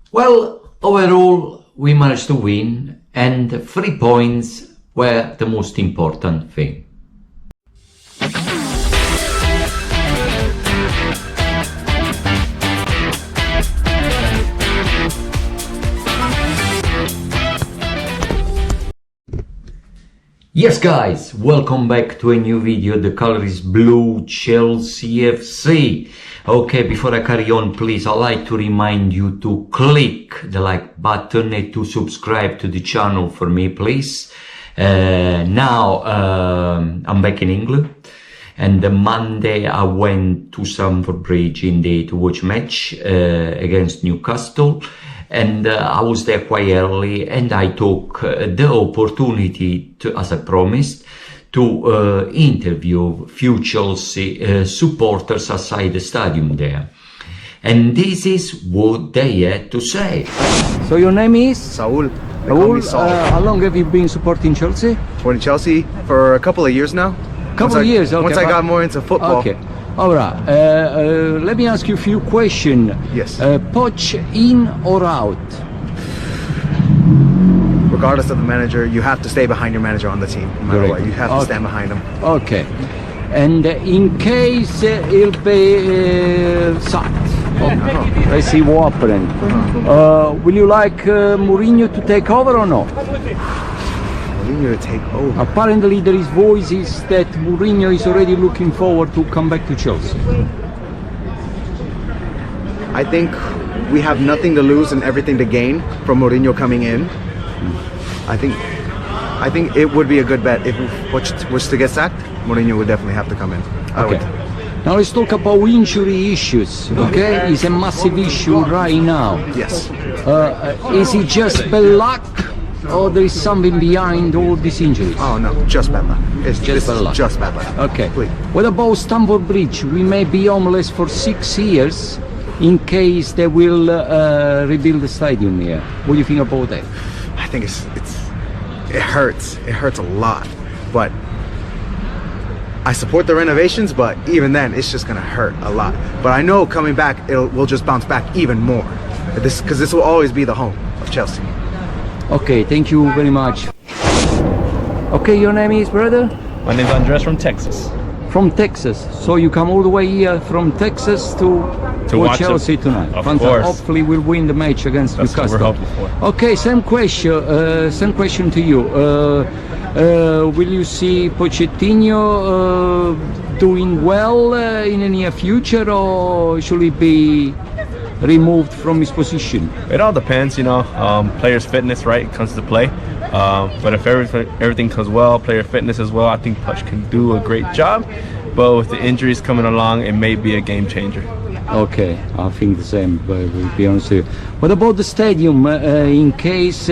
Well, overall, we managed to win, and 3 points were the most important thing. Yes guys, welcome back to a new video. The color is blue, Chelsea FC. Okay, before I carry on, please, I'd like to remind you to click the like button and to subscribe to the channel for me, please. Now, I'm back in England, and the Monday I went to Stamford Bridge indeed to watch match against Newcastle. And I was there quite early, and I took the opportunity to, as I promised, to interview few Chelsea supporters outside the stadium there. And this is what they had to say. So your name is? Saul. Saul, how long have you been supporting Chelsea? Supporting Chelsea for a couple of years now. Couple of years, okay. Once I got more into football. Okay. All right. Let me ask you a few questions. Yes. Poch in or out? Regardless of the manager, you have to stay behind your manager on the team. No matter what, you have to stand behind him. Okay. And in case he'll be sacked, let's see what happens. Will you like Mourinho to take over or not? Mourinho to take over. Apparently there is voices that Mourinho is already looking forward to come back to Chelsea. I think we have nothing to lose and everything to gain from Mourinho coming in. I think it would be a good bet if Poch was to get sacked. Mourinho would definitely have to come in. Okay. Now let's talk about injury issues. Okay, it's a massive issue right now. Yes. Is it just bad luck, or there is something behind all these injuries? Oh no, just bad luck. It's just bad luck. Just bad luck. Okay. Please. What about Stamford Bridge? We may be homeless for 6 years in case they will rebuild the stadium here. What do you think about that? I think it hurts. It hurts a lot, but I support the renovations. But even then, it's just gonna hurt a lot. But I know coming back, we'll just bounce back even more. Because this will always be the home of Chelsea. Okay, thank you very much. Okay, your name is, brother? My name is Andres from Texas. From Texas. So you come all the way here from Texas to watch Chelsea tonight. Of course. Hopefully we'll win the match against That's Newcastle. what we're hoping for. Okay, same question to you. Will you see Pochettino doing well in the near future, or should he be removed from his position? It all depends, you know. Players' fitness, right, comes to play. But if everything comes well, player fitness as well, I think Poch can do a great job. But with the injuries coming along, it may be a game changer. Okay, I think the same, but we'll be honest with you. What about the stadium? In case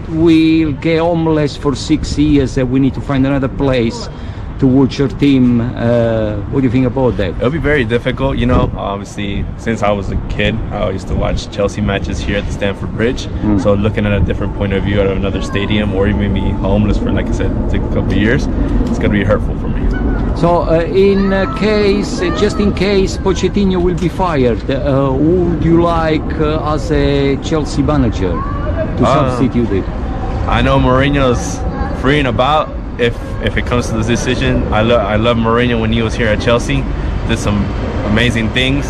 we'll get homeless for 6 years, we need to find another place to watch your team. What do you think about that? It'll be very difficult, you know. Obviously, since I was a kid, I used to watch Chelsea matches here at the Stamford Bridge. So looking at a different point of view at another stadium, or even be homeless for, like I said, a couple of years, it's going to be hurtful for me. So just in case Pochettino will be fired, who would you like as a Chelsea manager to substitute it? I know Mourinho's free and about. If it comes to this decision, I love Mourinho when he was here at Chelsea. Did some amazing things.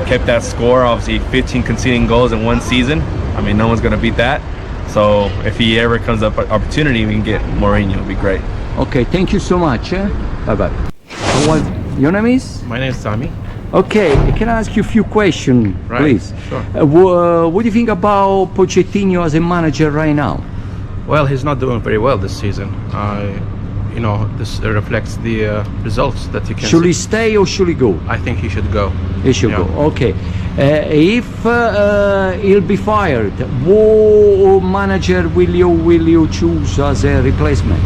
Kept that score, obviously 15 conceding goals in one season. I mean, no one's gonna beat that. So if he ever comes up an opportunity, we can get Mourinho. It'd be great. Okay, thank you so much. Bye bye. Your name is? My name is Sami. Okay, can I ask you a few questions, please? Sure. What do you think about Pochettino as a manager right now? Well, he's not doing very well this season. You know, this reflects the results that you can Should see. he stay or should he go? I think he should go. He should Yeah. go. Okay. If he'll be fired, what manager will you choose as a replacement?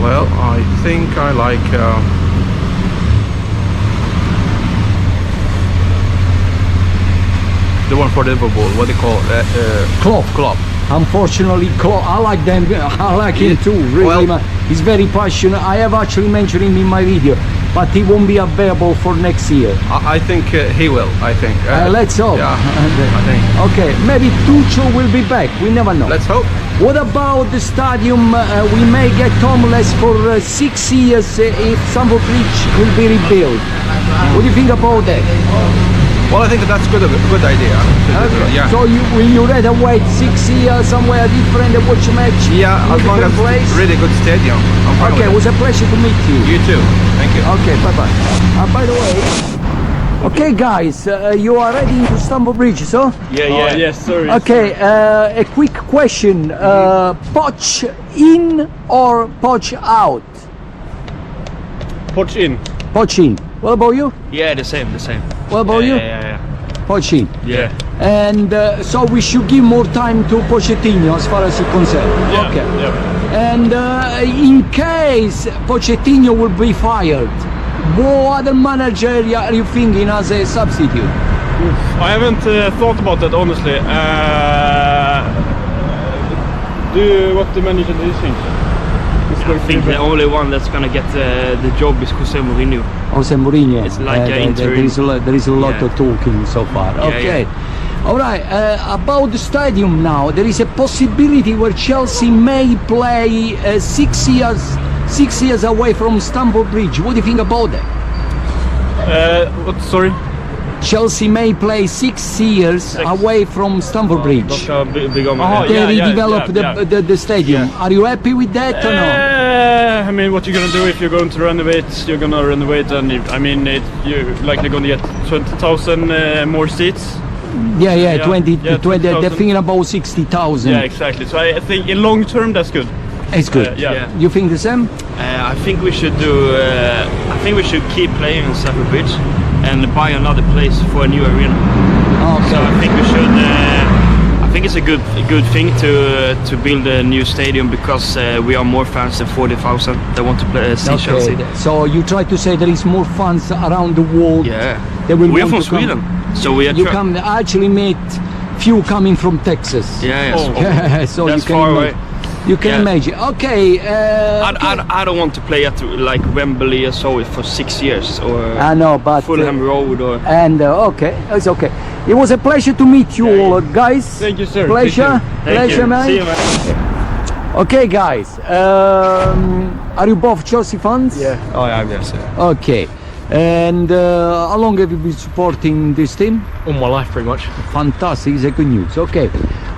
Well, I think I like the one for Liverpool. What do you call it? Klopp. Unfortunately, I like them. I like him too. Really, Well, he's very passionate. I have actually mentioned him in my video. but he won't be available for next year. I think he will. I think. Let's hope. Yeah, I think. Okay, maybe Tuchel will be back. We never know. Let's hope. What about the stadium? We may get homeless for 6 years if Stamford Bridge will be rebuilt. What do you think about that? Well, I think that's a good idea. Yeah. So will you rather wait 6 years somewhere different and watch a match? Yeah, as long as it's really good stadium. I'm fine Okay, it with was a pleasure to meet you. You too. Thank you. Okay, bye-bye. By the way, okay guys, you are ready to Stamford Bridge, so? Yeah. Yes, sorry. Okay, a quick question. Poch in or Poch out? Poch in. Poch in. What about you? Yeah, the same. What about you? Yeah. Poch in. Yeah. And so we should give more time to Pochettino as far as you're concerned. Yeah, Okay. yeah. And in case Pochettino will be fired, what other manager are you thinking as a substitute? I haven't thought about that honestly. What the manager do you think? I think the only one that's gonna get the job is Jose Mourinho. Jose Mourinho. It's like an interim. There is a lot Yeah. of talking so far. Okay. All right. About the stadium now, there is a possibility where Chelsea may play 6 years away from Stamford Bridge. What do you think about that? What? Sorry. Chelsea may play 6 years away from Stamford Bridge. Big on They redevelop the stadium. Are you happy with that or no? I mean, what you're gonna do if you're going to renovate? You're gonna renovate, and you're likely gonna get 20,000 more seats. Yeah, 20. They're 20,000. thinking about 60,000. Yeah, exactly. So I think in long term that's good. It's good. Yeah. You think the same? I think we should do. I think we should keep playing in Stamford Bridge and buy another place for a new arena. Okay. So I think we should. I think it's a good thing to build a new stadium because we are more fans than 40,000 that want to play see Chelsea. So you try to say there is more fans around the world. Yeah. They will We are want from to come. Sweden, so we are. You can actually meet few coming from Texas. Yeah. Yeah, so That's you can far imagine. away. You can Yeah. imagine. Okay. I don't want to play at like Wembley or so for 6 years or I know, but Fulham Road or. and okay, it's okay. It was a pleasure to meet you all, guys. Thank you, sir. Pleasure, pleasure, man. See you, man. Okay, guys. Are you both Chelsea fans? Yeah. Oh, I am. Yes. Yeah. Okay. And how long have you been supporting this team? All my life, pretty much. Fantastic, it's a good news. Okay.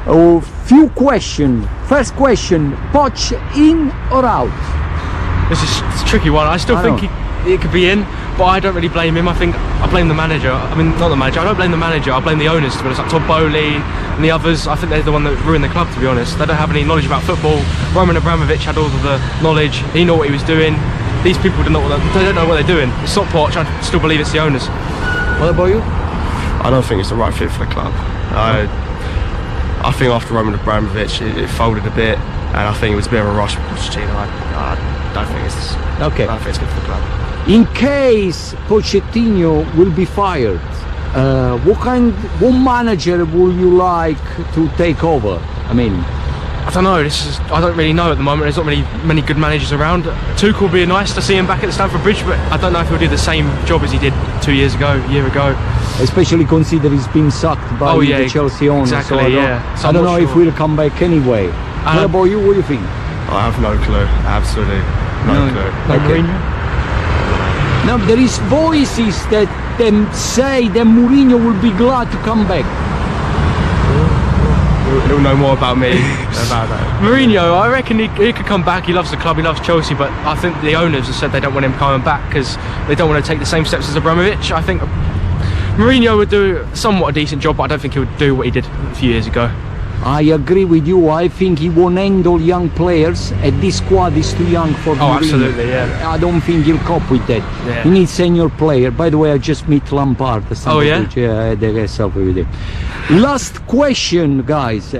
A few questions. First question: Poch in or out? It's a tricky one. I still I think know. he could be in, but I don't really blame him. I think I blame the manager. I mean, not the manager. I don't blame the manager. I blame the owners, to be honest. Like Todd Bowley and the others. I think they're the one that ruined the club, to be honest. They don't have any knowledge about football. Roman Abramovich had all of the knowledge. He knew what he was doing. These people don't know what they're doing. It's not Poch. I still believe it's the owners. What about you? I don't think it's the right fit for the club. I think after Roman Abramovich it folded a bit, and I think it was a bit of a rush with Pochettino. I don't think it's Okay. I don't think it's good for the club. In case Pochettino will be fired, what manager would you like to take over? I mean, I don't know. I don't really know at the moment. There's not really many good managers around. Tuchel would be nice to see him back at the Stamford Bridge, but I don't know if he'll do the same job as he did 2 years ago, a year ago. especially considering he's been sacked by the Chelsea owner. Exactly, so So I I'm don't not know if sure. we'll come back anyway. What about you? What do you think? I have no clue. Absolutely no clue. Okay. Now there is voices that say that Mourinho will be glad to come back. He'll know more about me about that. Mourinho, I reckon he could come back. He loves the club, he loves Chelsea, but I think the owners have said they don't want him coming back because they don't want to take the same steps as Abramovich. I think Mourinho would do somewhat a decent job, but I don't think he would do what he did a few years ago. I agree with you. I think he won't handle young players, and this squad is too young for Mourinho. Absolutely, yeah. I don't think he'll cope with that. Yeah. He needs senior player. By the way, I just met Lampard. Oh, yeah? Yeah, I had a selfie with him. Last question, guys.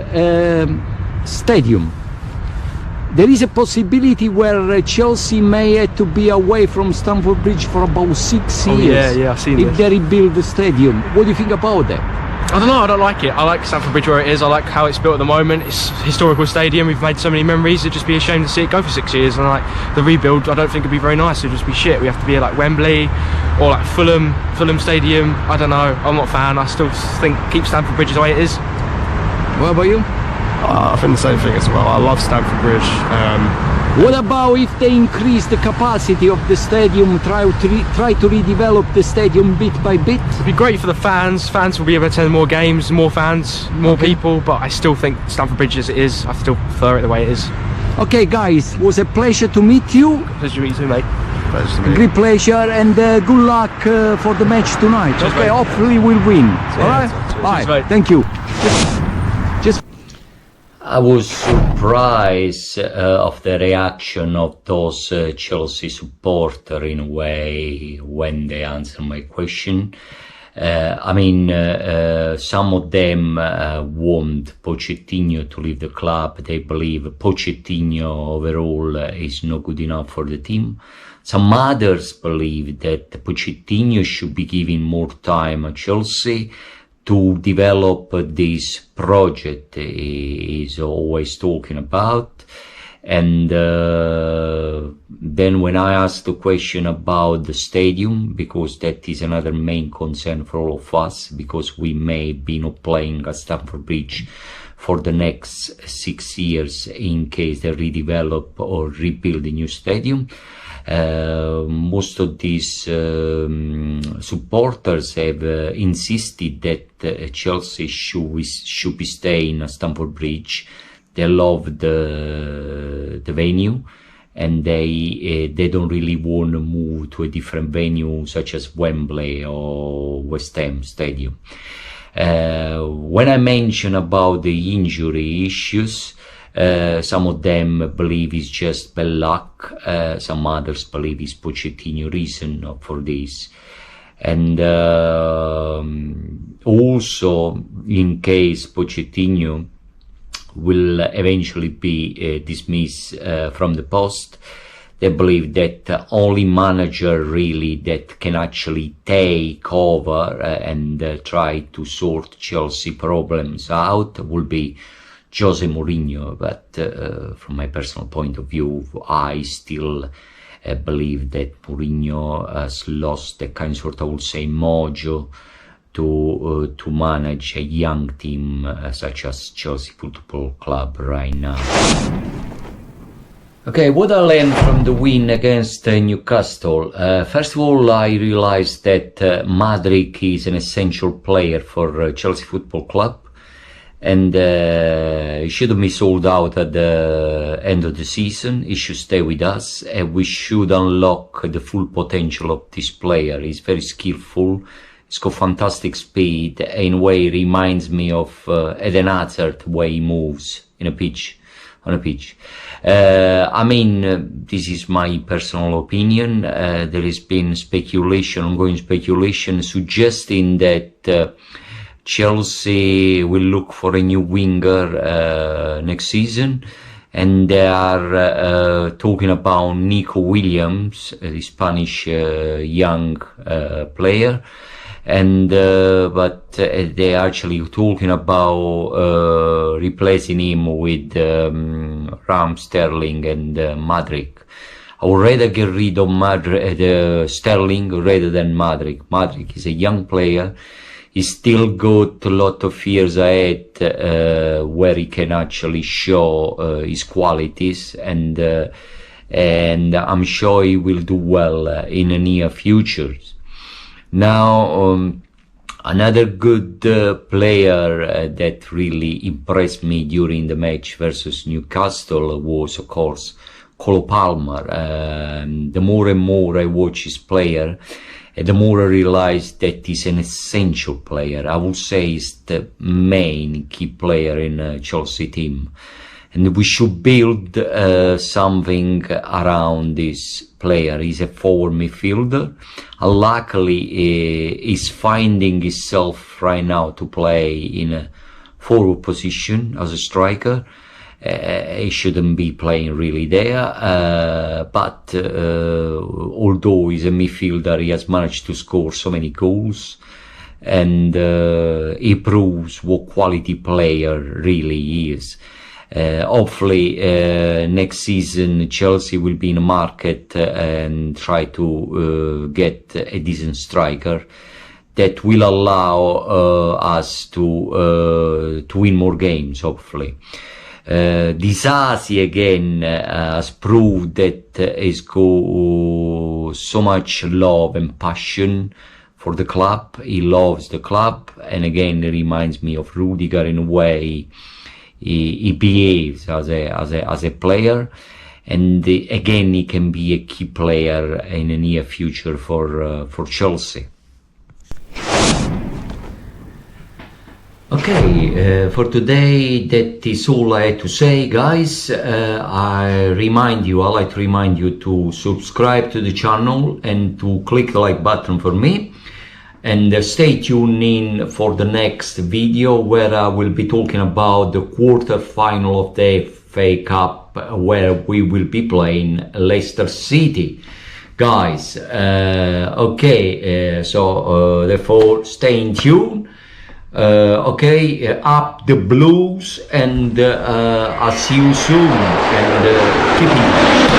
Stadium. There is a possibility where Chelsea may have to be away from Stamford Bridge for about 6 years. Yeah, I've seen if this. they rebuild the stadium. What do you think about that? I don't know, I don't like it. I like Stamford Bridge where it is. I like how it's built at the moment. It's a historical stadium. We've made so many memories. It'd just be a shame to see it go for 6 years. And like the rebuild, I don't think it'd be very nice. It'd just be shit. We have to be like Wembley or like Fulham Stadium. I don't know. I'm not a fan. I still think keep Stamford Bridge the way it is. What about you? I think the same thing as well. I love Stamford Bridge. What about if they increase the capacity of the stadium, try to redevelop the stadium bit by bit? It'd be great for the fans. Fans will be able to attend more games, more fans, more people. But I still think Stamford Bridge as it is. I still prefer it the way it is. Okay, guys, it was a pleasure to meet you. Pleasure to meet you, mate. Pleasure to meet you. Great pleasure, and good luck for the match tonight. Cheers, okay, mate. hopefully we'll win. All right, bye. mate. Thank you. I was surprised of the reaction of those Chelsea supporters in a way when they answered my question. I mean, some of them want Pochettino to leave the club. They believe Pochettino overall is not good enough for the team. Some others believe that Pochettino should be given more time at Chelsea to develop this project he is always talking about. And then when I asked the question about the stadium, because that is another main concern for all of us, because we may be not playing at Stamford Bridge for the next 6 years in case they redevelop or rebuild a new stadium. Most of these supporters have insisted that Chelsea should be staying at Stamford Bridge. They love the venue, and they don't really want to move to a different venue such as Wembley or West Ham Stadium. When I mention about the injury issues, some of them believe it's just bad luck, some others believe it's Pochettino reason for this. And also, in case Pochettino will eventually be dismissed from the post, they believe that the only manager really that can actually take over and try to sort Chelsea problems out will be Jose Mourinho. But from my personal point of view, I still believe that Mourinho has lost the kind sort of, I would say, mojo to manage a young team such as Chelsea Football Club right now. Okay, what I learned from the win against Newcastle. First of all, I realized that Madrid is an essential player for Chelsea Football Club, and he shouldn't be sold out at the end of the season. He should stay with us, and we should unlock the full potential of this player. He's very skillful. He's got fantastic speed. In a way, he reminds me of Eden Hazard, the way he moves on a pitch. I mean, this is my personal opinion. There has been speculation, ongoing speculation, suggesting that Chelsea will look for a new winger next season, and they are talking about Nico Williams, the Spanish young player. And but they are actually talking about replacing him with Raheem Sterling and Madrid. I would rather get rid of Sterling rather than Madrid. Madrid is a young player. He still got a lot of years ahead where he can actually show his qualities, and I'm sure he will do well in the near future. Now, another good player that really impressed me during the match versus Newcastle was, of course, Cole Palmer. The more and more I watch his player, the more I realize that he's an essential player. I would say he's the main key player in the Chelsea team. And we should build something around this player. He's a forward midfielder. Luckily, he's finding himself right now to play in a forward position as a striker. He shouldn't be playing really there, but although he's a midfielder, he has managed to score so many goals. and he proves what quality player really he is. Hopefully next season Chelsea will be in the market and try to get a decent striker that will allow us to win more games, hopefully. Disasi again has proved that he's got so much love and passion for the club. He loves the club, and again it reminds me of Rudiger in a way. He behaves as a player, and again he can be a key player in the near future for Chelsea. Okay, for today that is all I had to say, guys. I like to remind you to subscribe to the channel and to click the like button for me, and stay tuned in for the next video where I will be talking about the quarter-final of the FA Cup, where we will be playing Leicester City, guys. So therefore stay in tune. Up the Blues, and I'll see you soon, and keep in touch.